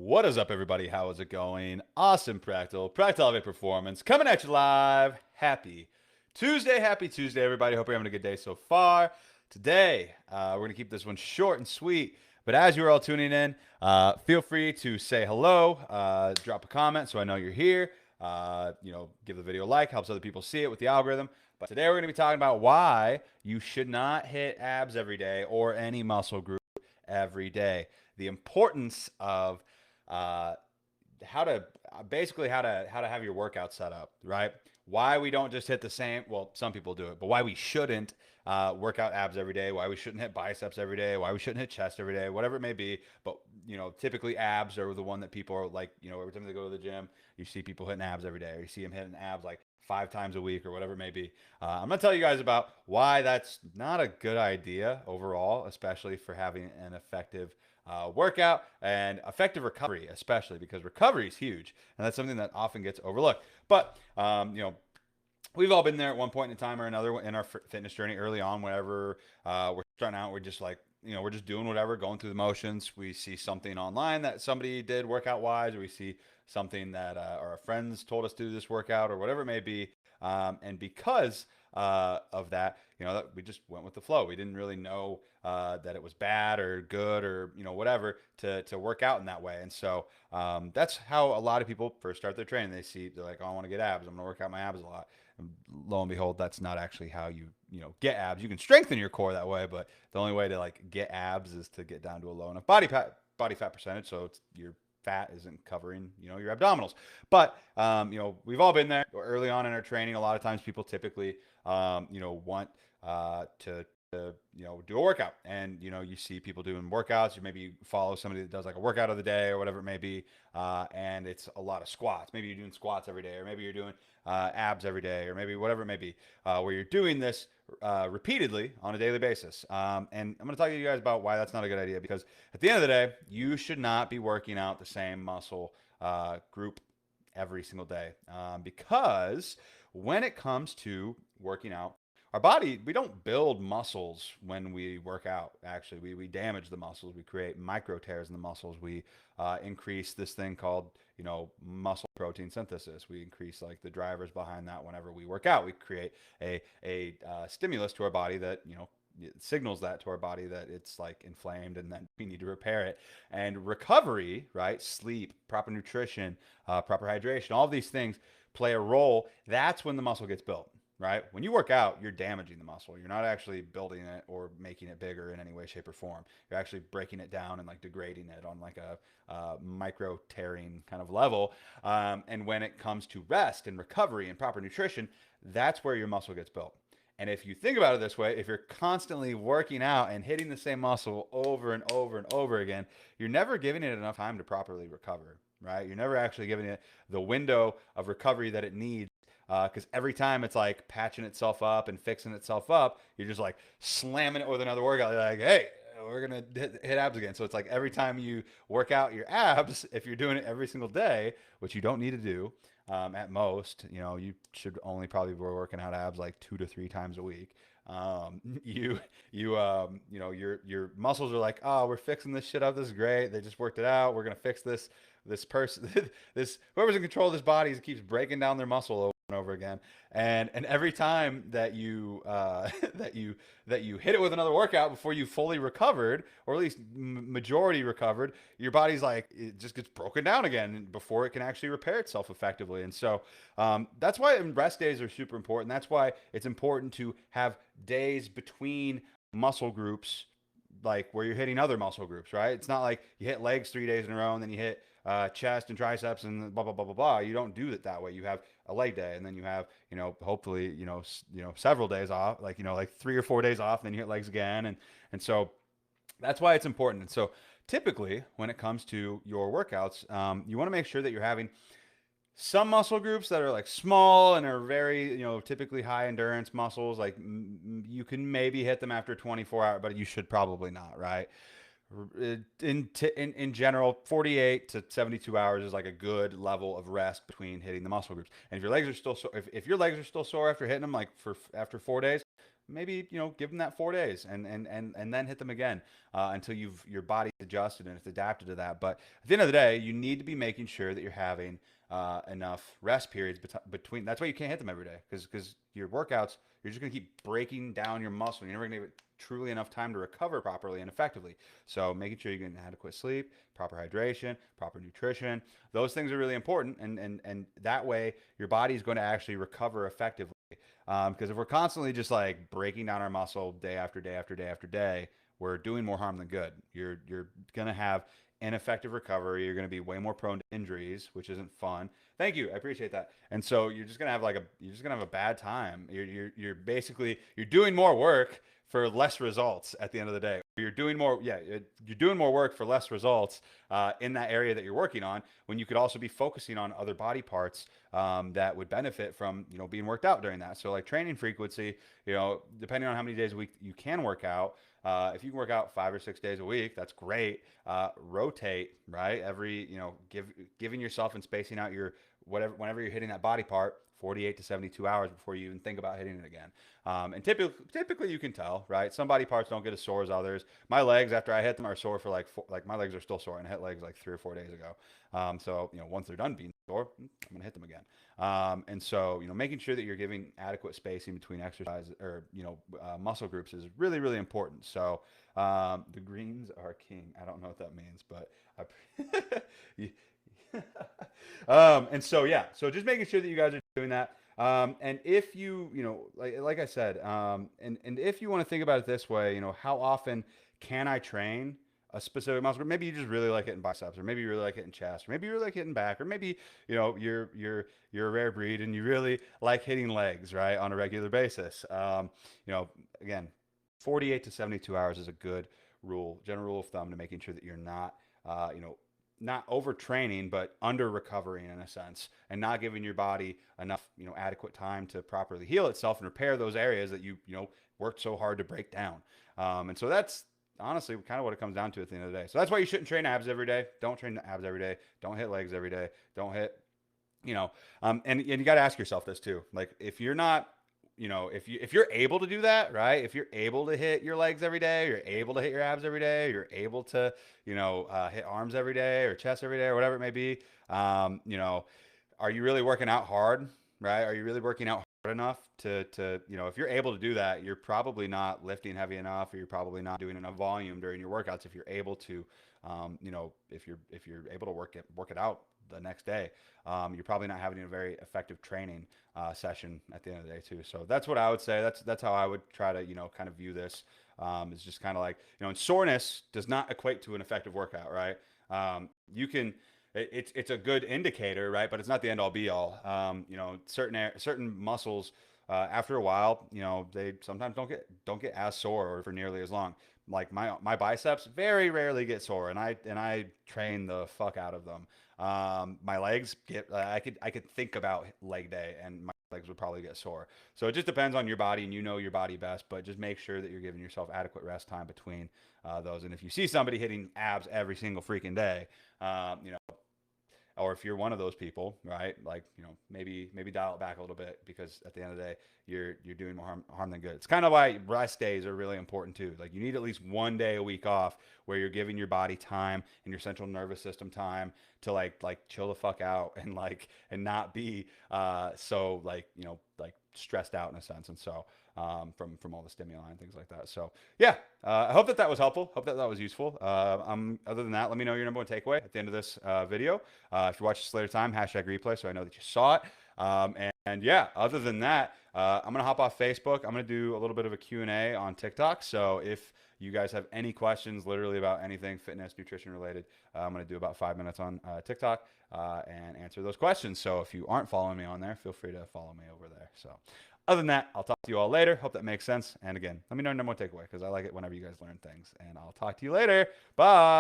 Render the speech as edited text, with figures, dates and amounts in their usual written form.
What is up, everybody? How is it going? Awesome prechtelevate performance coming at you live. Happy Tuesday, everybody. Hope you're having a good day so far. Today, we're gonna keep this one short and sweet. But as you're all tuning in, feel free to say hello, drop a comment so I know you're here. Give the video a like, helps other people see it with the algorithm. But today we're gonna be talking about why you should not hit abs every day or any muscle group every day. The importance of uh, how to how to have your workout set up, right? Why we don't just hit the same. Well, some people do it, but why we shouldn't work out abs every day. Why we shouldn't hit biceps every day. Why we shouldn't hit chest every day. Whatever it may be. But typically abs are the one that people are like. Every time they go to the gym, you see people hitting abs every day, or you see them hitting abs like 5 times a week or whatever it may be. I'm going to tell you guys about why that's not a good idea overall, especially for having an effective workout and effective recovery, especially because recovery is huge. And that's something that often gets overlooked. But, we've all been there at one point in time or another in our fitness journey early on. Whenever we're starting out, we're just like, we're just doing whatever, going through the motions. We see something online that somebody did workout wise, or we see something that our friends told us to do this workout or whatever it may be. And because of that, that we just went with the flow. We didn't really know that it was bad or good or whatever to work out in that way. And so that's how a lot of people first start their training. They're like, oh, I want to get abs. I'm going to work out my abs a lot. And lo and behold, that's not actually how you get abs. You can strengthen your core that way, but the only way to like get abs is to get down to a low enough body fat percentage, so your fat isn't covering your abdominals. But we've all been there early on in our training. A lot of times people typically want to do a workout, and you see people doing workouts. Maybe you follow somebody that does like a workout of the day or whatever it may be, and it's a lot of squats. Maybe you're doing squats every day, or maybe you're doing abs every day, or maybe whatever it may be, where you're doing this repeatedly on a daily basis. And I'm going to talk to you guys about why that's not a good idea, because at the end of the day, you should not be working out the same muscle group every single day, because when it comes to working out, our body, we don't build muscles when we work out. Actually, we damage the muscles. We create micro tears in the muscles. We increase this thing called muscle protein synthesis. We increase like the drivers behind that. Whenever we work out, we create a stimulus to our body that it signals that to our body that it's like inflamed and then we need to repair it. And recovery, right? Sleep, proper nutrition, proper hydration, all of these things play a role. That's when the muscle gets built. Right? When you work out, you're damaging the muscle. You're not actually building it or making it bigger in any way, shape, or form. You're actually breaking it down and like degrading it on like a micro tearing kind of level. And when it comes to rest and recovery and proper nutrition, that's where your muscle gets built. And if you think about it this way, if you're constantly working out and hitting the same muscle over and over and over again, you're never giving it enough time to properly recover, right? You're never actually giving it the window of recovery that it needs, because every time it's like patching itself up and fixing itself up, you're just like slamming it with another workout. You're like, hey, we're going to hit abs again. So it's like every time you work out your abs, if you're doing it every single day, which you don't need to do, at most, you should only probably be working out abs like 2 to 3 times a week. Your muscles are like, oh, we're fixing this shit up. This is great. They just worked it out. We're going to fix this person, this whoever's in control of this body keeps breaking down their muscle over and over again. And every time that you that you hit it with another workout before you fully recovered, or at least majority recovered, your body's like, it just gets broken down again before it can actually repair itself effectively. And so that's why rest days are super important. That's why it's important to have days between muscle groups, like where you're hitting other muscle groups, right? It's not like you hit legs 3 days in a row and then you hit chest and triceps and blah blah blah blah blah. You don't do it that way. You have a leg day, and then you have hopefully several days off, like 3 or 4 days off, and then you hit legs again, and so that's why it's important. And so typically when it comes to your workouts, you want to make sure that you're having some muscle groups that are like small and are very typically high endurance muscles. Like you can maybe hit them after 24 hours, but you should probably not, right? In general, 48 to 72 hours is like a good level of rest between hitting the muscle groups. And if your legs are still sore, if your legs are still sore after hitting them, like after 4 days, maybe, give them that 4 days and then hit them again until your body's adjusted and it's adapted to that. But at the end of the day, you need to be making sure that you're having enough rest periods between. That's why you can't hit them every day, because your workouts, you're just going to keep breaking down your muscle. You're never going to get truly enough time to recover properly and effectively. So making sure you're getting adequate sleep, proper hydration, proper nutrition, those things are really important. And that way your body is going to actually recover effectively. Because if we're constantly just like breaking down our muscle day after day after day after day, we're doing more harm than good. You're gonna have ineffective recovery. You're gonna be way more prone to injuries, which isn't fun. Thank you, I appreciate that. And so you're just gonna have a bad time. You're basically you're doing more work for less results at the end of the day. You're doing more, yeah, you're doing more work for less results in that area that you're working on, when you could also be focusing on other body parts that would benefit from being worked out during that. So like training frequency, depending on how many days a week you can work out. If you can work out 5 or 6 days a week, that's great. Rotate, right? Giving yourself and spacing out your whenever you're hitting that body part, 48 to 72 hours before you even think about hitting it again. And typically you can tell, right? Some body parts don't get as sore as others. My legs, after I hit them, are sore for my legs are still sore, and I hit legs like 3 or 4 days ago. So once they're done being sore, I'm gonna hit them again. And so making sure that you're giving adequate spacing between exercise or muscle groups is really, really important. So the greens are king. I don't know what that means, but and so yeah, so just making sure that you guys are doing that. And if like I said, and if you want to think about it this way, how often can I train a specific muscle group? Maybe you just really like hitting biceps, or maybe you really like hitting chest, or maybe you really like hitting back, or maybe you're a rare breed and you really like hitting legs, right, on a regular basis. Again, 48 to 72 hours is a good general rule of thumb to making sure that you're uh, you know, not overtraining, but under recovering in a sense, and not giving your body enough, adequate time to properly heal itself and repair those areas that you worked so hard to break down. And so that's honestly kind of what it comes down to at the end of the day. So that's why you shouldn't train abs every day. Don't train abs every day. Don't hit legs every day. Don't hit, and you got to ask yourself this too. Like if you're not, if you're able to do that, right? If you're able to hit your legs every day, you're able to hit your abs every day, you're able to, hit arms every day or chest every day or whatever it may be. Are you really working out hard, right? Are you really working out hard enough to if you're able to do that, you're probably not lifting heavy enough, or you're probably not doing enough volume during your workouts. If you're able to, if you're able to work it out the next day, you're probably not having a very effective training session at the end of the day too. So that's what I would say. That's how I would try to kind of view this. It's just kind of like and soreness does not equate to an effective workout, right? You can it's a good indicator, right? But it's not the end all be all. Certain muscles after a while, they sometimes don't get as sore or for nearly as long. Like my biceps very rarely get sore, and I train the fuck out of them. My legs get I could think about leg day, and my legs would probably get sore. So it just depends on your body, and you know your body best. But just make sure that you're giving yourself adequate rest time between those. And if you see somebody hitting abs every single freaking day, or if you're one of those people, right? Like, maybe dial it back a little bit, because at the end of the day, you're doing more harm than good. It's kind of why rest days are really important too. Like you need at least one day a week off where you're giving your body time and your central nervous system time to like chill the fuck out and not be so like stressed out in a sense. And so from all the stimuli and things like that. So yeah, I hope that was helpful. Hope that was useful. Other than that, let me know your number one takeaway at the end of this video. If you watch this later time, #replay, so I know that you saw it. And yeah, other than that, I'm gonna hop off Facebook. I'm gonna do a little bit of a Q&A on TikTok. So if you guys have any questions, literally about anything fitness, nutrition related, I'm gonna do about 5 minutes on TikTok and answer those questions. So if you aren't following me on there, feel free to follow me over there. So other than that, I'll talk to you all later. Hope that makes sense. And again, let me know your number one takeaway, because I like it whenever you guys learn things. And I'll talk to you later. Bye.